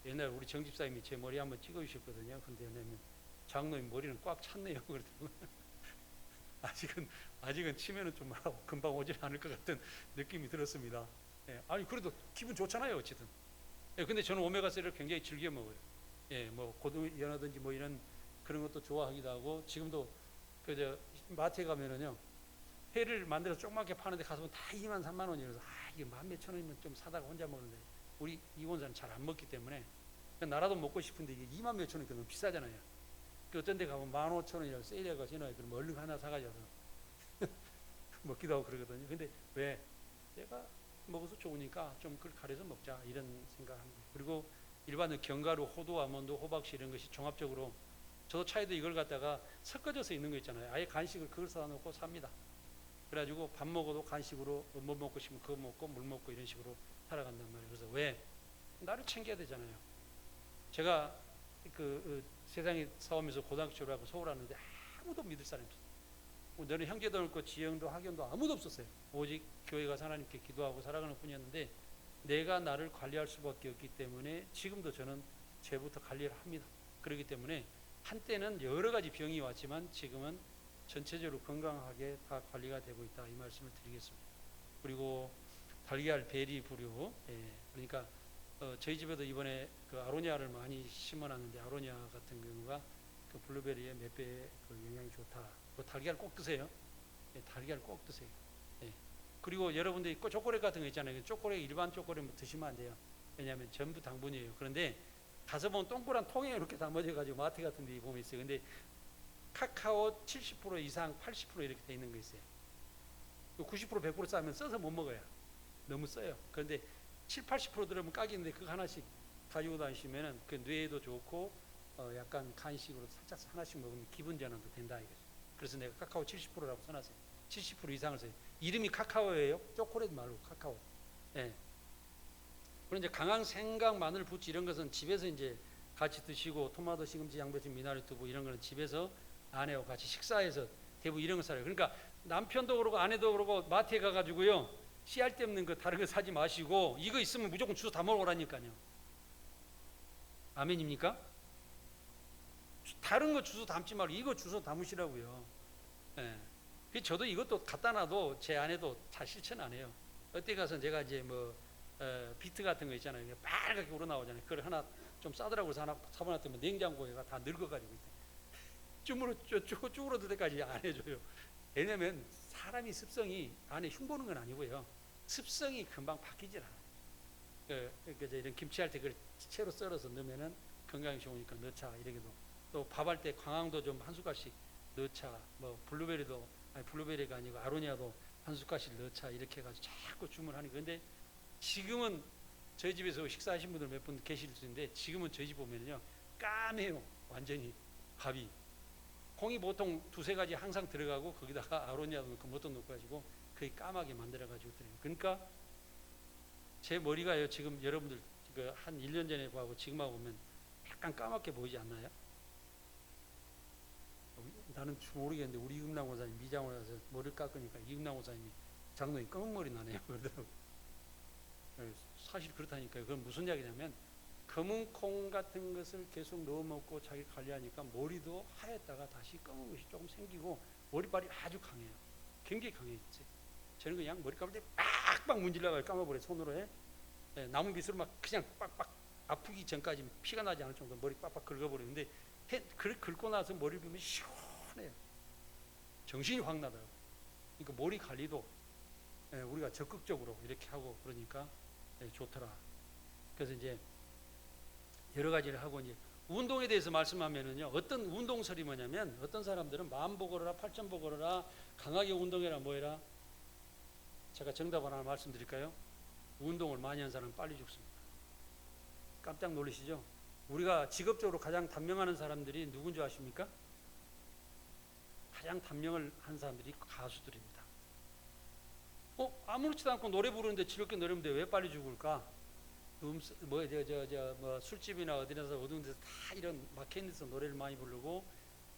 옛날 우리 정집사님이 제 머리 한번 찍어주셨거든요. 근데 왜냐면 장로님 머리는 꽉 찼네요. 그러더라고요. 아직은 치매는 좀 금방 오질 않을 것 같은 느낌이 들었습니다. 아니 그래도 기분 좋잖아요. 어쨌든. 근데 저는 오메가3를 굉장히 즐겨 먹어요. 고등 연어든지 이런 그런 것도 좋아하기도 하고, 지금도 마트에 가면은요, 회를 만들어서 조그맣게 파는데 가서 다 2만 3만 원이라서 이게 10,000몇 원이면 좀 사다가 혼자 먹는데, 우리 이원사는 잘 안 먹기 때문에 나라도 먹고 싶은데 이게 2만 몇천 원이니까 너무 비싸잖아요. 어떤 데 가면 15,000원이라고 세일해가지고 해놔요. 그럼 얼른 하나 사가지고 먹기도 하고 그러거든요. 근데 왜? 내가 먹어서 좋으니까 좀 그걸 가려서 먹자, 이런 생각합니다. 그리고 일반적으로 견과류, 호두, 아몬드, 호박씨 이런 것이 종합적으로 저도 차에도 이걸 갖다가 섞어져서 있는 거 있잖아요. 아예 간식을 그걸 사다 놓고 삽니다. 그래가지고 밥 먹어도 간식으로 뭐 먹고 싶으면 그거 먹고 물 먹고 이런 식으로 살아간단 말이에요. 그래서 왜? 나를 챙겨야 되잖아요. 제가 세상에 싸우면서 고등학교 졸업하고 서울 왔는데 아무도 믿을 사람이 없어요. 너는 형제도 없고 지형도 학연도 아무도 없었어요. 오직 교회 가서 하나님께 기도하고 살아가는 뿐이었는데 내가 나를 관리할 수밖에 없기 때문에 지금도 저는 죄부터 관리를 합니다. 그렇기 때문에 한때는 여러 가지 병이 왔지만 지금은 전체적으로 건강하게 다 관리가 되고 있다, 이 말씀을 드리겠습니다. 그리고 달걀, 베리, 부류, 그러니까 저희 집에도 이번에 그 아로니아를 많이 심어놨는데 아로니아 같은 경우가 그 블루베리의 몇 배의 그 영향이 좋다. 그 달걀 꼭 드세요. 달걀 꼭 드세요. 그리고 여러분들이 초콜릿 같은 거 있잖아요. 초콜릿, 일반 초콜릿 뭐 드시면 안 돼요. 왜냐하면 전부 당분이에요. 그런데 가서 보면 동그란 통에 이렇게 담아져 가지고 마트 같은 데 보면 있어요. 근데 카카오 70% 이상 80% 이렇게 돼 있는 거 있어요. 90% 100% 싸면 써서 못 먹어요. 너무 써요. 그런데 7, 80% 들으면 까기인데 그거 하나씩 가지고 다니시면은 그 뇌에도 좋고 약간 간식으로 살짝 하나씩 먹으면 기분 전환도 된다 이거죠. 그래서 내가 카카오 70%라고 써놨어요. 70% 이상을 써요. 이름이 카카오예요. 초콜릿 말고 카카오. 예. 그리고 이제 강황, 생강, 마늘, 부추 이런 것은 집에서 이제 같이 드시고 토마토, 시금치, 양배추, 미나리, 두부 이런 거는 집에서 아내와 같이 식사해서 대부분 이런 거 사요. 그러니까 남편도 그러고 아내도 그러고 마트에 가가지고요 씨알 데 없는 거 다른 거 사지 마시고 이거 있으면 무조건 주워 다 먹으라니까요. 아멘입니까? 다른 거 주워 담지 말고 이거 주워 담으시라고요. 예. 저도 이것도 갖다 놔도 제 아내도 잘 실천 안 해요. 어디 가서 제가 이제 뭐 비트 같은 거 있잖아요. 빨갛게 우러나오잖아요. 그걸 하나 좀 싸더라고 해서 하나 사보놨더니 냉장고에가 다 늙어가지고 있대. 쭈그러들 때까지 안 해줘요. 왜냐면 사람이 습성이 안에 흉보는 건 아니고요. 습성이 금방 바뀌질 않아요. 그러니까 이런 김치할 때 그걸 채로 썰어서 넣으면은 건강에 좋으니까 넣자 이렇게도. 또 밥할 때 광황도 좀 한 숟갈씩 넣자. 뭐 블루베리도 아니 블루베리가 아니고 아로니아도 한 숟갈씩 넣자 이렇게 해가지고 자꾸 주문하니. 그런데 지금은 저희 집에서 식사하신 분들 몇 분 계실 수 있는데 지금은 저희 집 보면요 까매요. 완전히 밥이. 콩이 보통 두세 가지 항상 들어가고 거기다가 아로니아도 넣고 뭣도 넣고 가지고 거의 까맣게 만들어 가지고 드려요. 그러니까 제 머리가요 지금 여러분들 한 1년 전에 하고 지금하고 보면 약간 까맣게 보이지 않나요? 나는 모르겠는데 우리 이금남 원사님 미장원 가서 머리를 깎으니까 이금남 원사님이 장로님 검은 머리 나네요 그러더라고요. 사실 그렇다니까요. 그건 무슨 이야기냐면 검은 콩 같은 것을 계속 넣어 먹고 자기 관리하니까 머리도 하였다가 다시 검은 것이 조금 생기고 머리빨이 아주 강해요. 굉장히 강해졌어요. 저는 그냥 머리 감을 때 빡빡 문질러가지고 감아버려요. 손으로 해. 나무 빗으로 막 그냥 빡빡 아프기 전까지 피가 나지 않을 정도로 머리 빡빡 긁어버리는데 긁고 나서 머리를 보면 시원해요. 정신이 확 나더라고요. 그러니까 머리 관리도 우리가 적극적으로 이렇게 하고 그러니까 좋더라. 그래서 이제 여러 가지를 하고 이제 운동에 대해서 말씀하면은요 어떤 운동설이 뭐냐면 어떤 사람들은 마음보 걸어라 팔천보 걸어라 강하게 운동해라 뭐해라. 제가 정답 하나 말씀드릴까요? 운동을 많이 한 사람은 빨리 죽습니다. 깜짝 놀라시죠? 우리가 직업적으로 가장 단명하는 사람들이 누군지 아십니까? 가장 단명을 한 사람들이 가수들입니다. 아무렇지도 않고 노래 부르는데 즐겁게 노래하는데 왜 빨리 죽을까? 술집이나 어디나서 어두운 데서 다 이런 막혀있는 데서 노래를 많이 부르고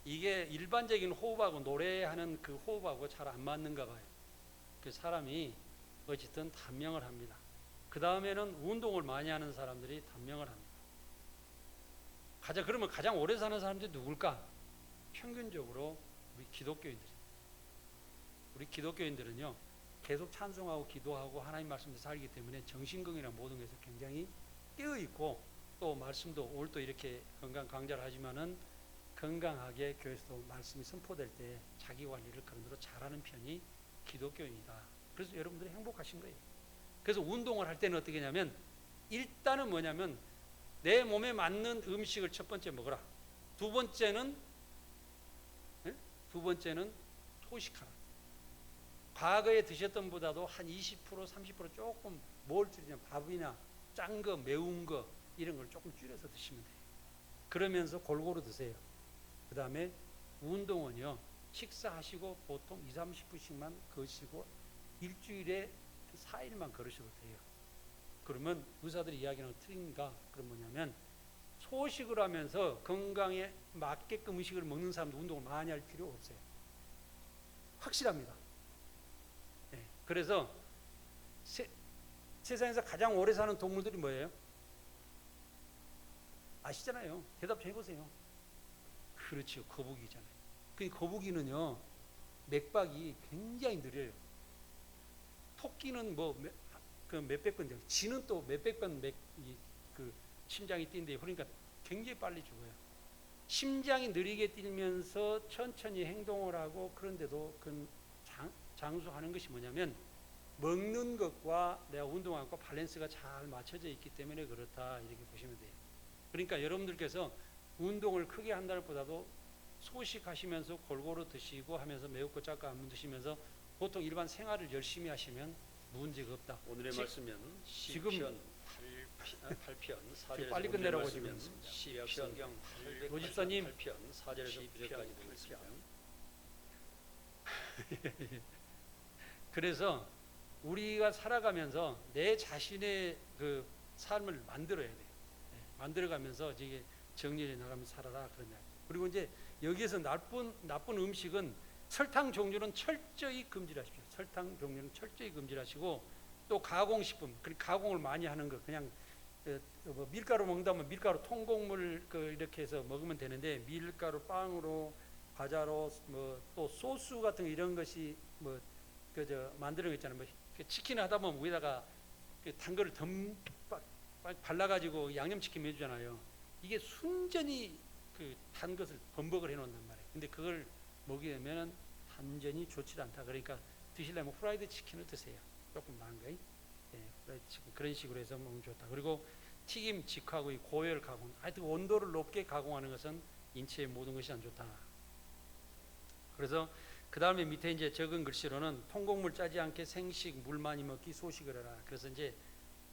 이게 일반적인 호흡하고 노래하는 그 호흡하고 잘 안 맞는가 봐요. 그 사람이 어쨌든 단명을 합니다. 그 다음에는 운동을 많이 하는 사람들이 단명을 합니다. 그러면 가장 오래 사는 사람들이 누굴까? 평균적으로 우리 기독교인들입니다. 우리 기독교인들은요 계속 찬송하고 기도하고 하나님 말씀도 살기 때문에 정신건강이나 모든 것에서 굉장히 깨어있고 또 말씀도 오늘 또 이렇게 건강 강좌를 하지만은 건강하게 교회에서도 말씀이 선포될 때 자기 관리를 그런 대로 잘하는 편이 기독교인이다. 그래서 여러분들이 행복하신 거예요. 그래서 운동을 할 때는 어떻게 하냐면 일단은 뭐냐면 내 몸에 맞는 음식을 첫 번째 먹어라. 두 번째는 소식하라. 과거에 드셨던 보다도 한 20% 30% 조금 먹을 줄이냐 밥이나 짠 거 매운 거 이런 걸 조금 줄여서 드시면 돼요. 그러면서 골고루 드세요. 그 다음에 운동은요, 식사하시고 보통 20-30분씩만 거시고 일주일에 4일만 걸으셔도 돼요. 그러면 의사들이 이야기하는 거 틀린가? 그럼 뭐냐면 소식을 하면서 건강에 맞게끔 음식을 먹는 사람도 운동을 많이 할 필요 없어요. 확실합니다. 네. 그래서 세상에서 가장 오래 사는 동물들이 뭐예요? 아시잖아요. 대답 좀 해보세요. 그렇죠. 거북이잖아요. 그 거북이는요, 맥박이 굉장히 느려요. 토끼는 뭐 그 몇백 번인데, 쥐는 또 몇백 번 그 심장이 뛴대요. 그러니까 굉장히 빨리 죽어요. 심장이 느리게 뛰면서 천천히 행동을 하고, 그런데도 그 장수하는 것이 뭐냐면 먹는 것과 내가 운동하는 것과 밸런스가 잘 맞춰져 있기 때문에 그렇다, 이렇게 보시면 돼요. 그러니까 여러분들께서 운동을 크게 한다는 것보다도 소식하시면서 골고루 드시고 하면서 매우고 짭고 안 드시면서 보통 일반 생활을 열심히 하시면 문제가 없다. 오늘의 말씀은 지금 8편 4절에서 빨리 끝내라고 지금 말씀은 시편 노집사님 8편 4절에서 9절까지 되고 있습니다. 그래서 우리가 살아가면서 내 자신의 그 삶을 만들어야 돼요. 네, 만들어가면서 이게 정리해 나가면서 살아라, 그런 이야기. 그리고 이제 여기에서 나쁜 음식은 설탕 종류는 철저히 금지하십시오. 설탕 종류는 철저히 금지하시고, 또 가공식품, 가공을 많이 하는 거, 그냥 뭐 밀가루 먹는다면 밀가루 통곡물 이렇게 해서 먹으면 되는데, 밀가루 빵으로, 과자로, 뭐 또 소스 같은 거 이런 것이 뭐 그저 만드는 거 있잖아요. 뭐 치킨 하다 보면 위에다가 단 거를 발라가지고 양념치킨 해주잖아요. 이게 순전히 그 단 것을 범벅을 해놓는단 말이에요. 근데 그걸 먹게 되면은 완전히 좋지 않다. 그러니까 드시려면 후라이드 치킨을 드세요. 조금 나은 거. 예, 후라이드 치킨 그런 식으로 해서 먹으면 좋다. 그리고 튀김, 직화구이, 고열 가공, 하여튼 온도를 높게 가공하는 것은 인체의 모든 것이 안 좋다. 그래서 그 다음에 밑에 이제 적은 글씨로는 통곡물 짜지 않게 생식, 물 많이 먹기, 소식을 해라. 그래서 이제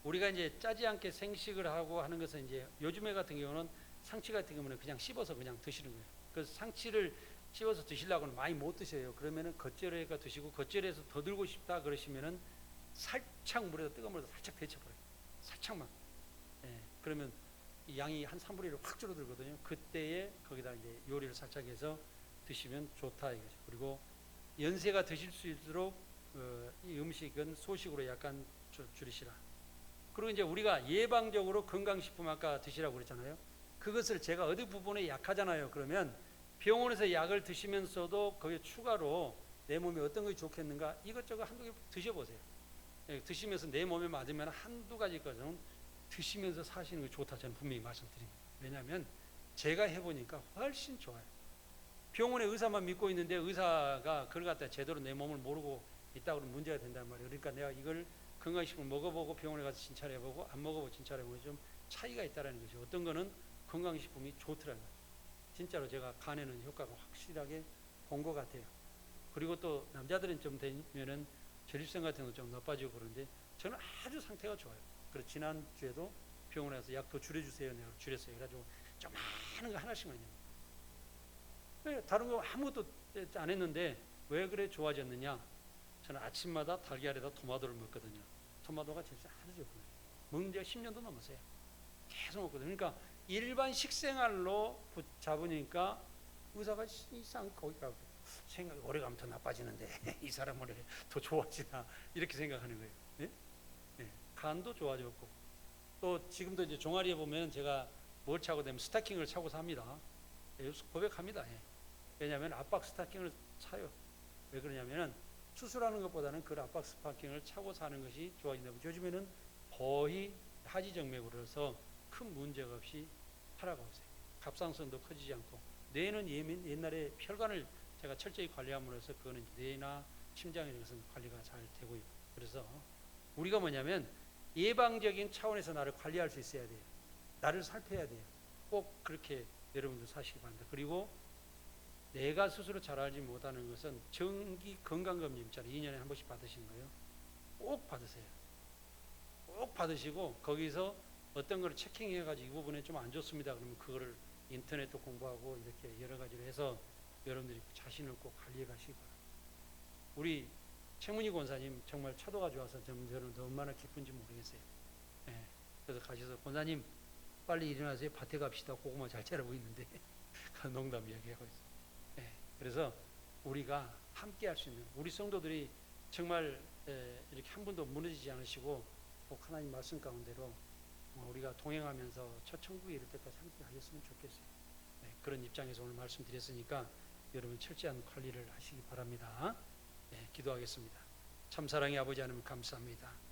우리가 이제 짜지 않게 생식을 하고 하는 것은 이제 요즘에 같은 경우는 상치 같은 경우는 그냥 씹어서 그냥 드시는 거예요. 그래서 상치를 씹어서 드시려고는 많이 못 드셔요. 그러면은 겉절이가 드시고, 겉절이에서 더 들고 싶다 그러시면은 살짝 물에다, 뜨거운 물에다 살짝 데쳐버려요. 살짝만. 예, 그러면 양이 한 3분의 1로 확 줄어들거든요. 그때에 거기다 이제 요리를 살짝 해서 드시면 좋다 이거죠. 그리고 연세가 드실 수 있도록 이 음식은 소식으로 약간 줄이시라. 그리고 이제 우리가 예방적으로 건강식품 아까 드시라고 그랬잖아요. 그것을 제가 어느 부분에 약하잖아요. 그러면 병원에서 약을 드시면서도 거기에 추가로 내 몸에 어떤 것이 좋겠는가 이것저것 한두 개 드셔보세요. 예, 드시면서 내 몸에 맞으면 한두 가지 것은 드시면서 사시는 게 좋다, 저는 분명히 말씀드립니다. 왜냐하면 제가 해보니까 훨씬 좋아요. 병원에 의사만 믿고 있는데 의사가 그걸 갖다 제대로 내 몸을 모르고 있다고 그러면 문제가 된단 말이에요. 그러니까 내가 이걸 건강식품 먹어보고 병원에 가서 진찰해보고 안 먹어보고 진찰해보고 좀 차이가 있다는 거죠. 어떤 거는 건강식품이 좋더라고요. 진짜로 제가 간에는 효과가 확실하게 본 것 같아요. 그리고 또 남자들은 좀 되면은 저립성 같은 거 좀 나빠지고 그러는데 저는 아주 상태가 좋아요. 그래서 지난주에도 병원에 가서 약 더 줄여주세요. 내가 줄였어요. 그래가지고 좀 많은 거 하나씩만요. 다른 거 아무것도 안 했는데 왜 그래 좋아졌느냐? 저는 아침마다 달걀에다 토마토를 먹거든요. 토마토가 진짜 아주 좋거든요. 먹는 지가 10년도 넘었어요. 계속 먹거든요. 그러니까 일반 식생활로 잡으니까 의사가 이상 거기가 생각이 오래 가면 더 나빠지는데 이 사람 오래 더 좋아지나 이렇게 생각하는 거예요. 네? 네. 간도 좋아졌고, 또 지금도 이제 종아리에 보면 제가 뭘 차고 되면 스타킹을 차고 삽니다. 고백합니다. 예. 왜냐하면 압박 스타킹을 차요. 왜 그러냐면은 수술하는 것보다는 그 압박 스타킹을 차고 사는 것이 좋아진다고. 요즘에는 거의 하지정맥으로서 큰 문제가 없이 살아가고 있어요. 갑상선도 커지지 않고, 뇌는 옛날에 혈관을 제가 철저히 관리함으로써 그거는 뇌나 심장에 대해서는 관리가 잘 되고 있고, 그래서 우리가 뭐냐면 예방적인 차원에서 나를 관리할 수 있어야 돼요. 나를 살펴야 돼요. 꼭 그렇게 여러분들 사시기 바랍니다. 그리고 내가 스스로 잘 알지 못하는 것은 정기 건강검진 있잖아요. 2년에 한 번씩 받으시는 거예요. 꼭 받으세요. 꼭 받으시고 거기서 어떤 걸 체킹해가지고 이 부분에 좀 안 좋습니다. 그러면 그거를 인터넷도 공부하고 이렇게 여러 가지로 해서 여러분들이 자신을 꼭 관리해 가시기 바랍니다. 우리 최문희 권사님 정말 차도가 좋아서 저는 얼마나 기쁜지 모르겠어요. 예, 그래서 가셔서 권사님 빨리 일어나세요. 밭에 갑시다. 고구마 잘 자라고 있는데 농담 이야기하고 있어요. 예, 그래서 우리가 함께 할 수 있는 우리 성도들이 정말 이렇게 한 분도 무너지지 않으시고 꼭 하나님 말씀 가운데로 우리가 동행하면서 첫 천국에 이를 때까지 함께 하셨으면 좋겠어요. 네, 그런 입장에서 오늘 말씀드렸으니까 여러분 철저한 관리를 하시기 바랍니다. 네, 기도하겠습니다. 참사랑의 아버지 하나님 감사합니다.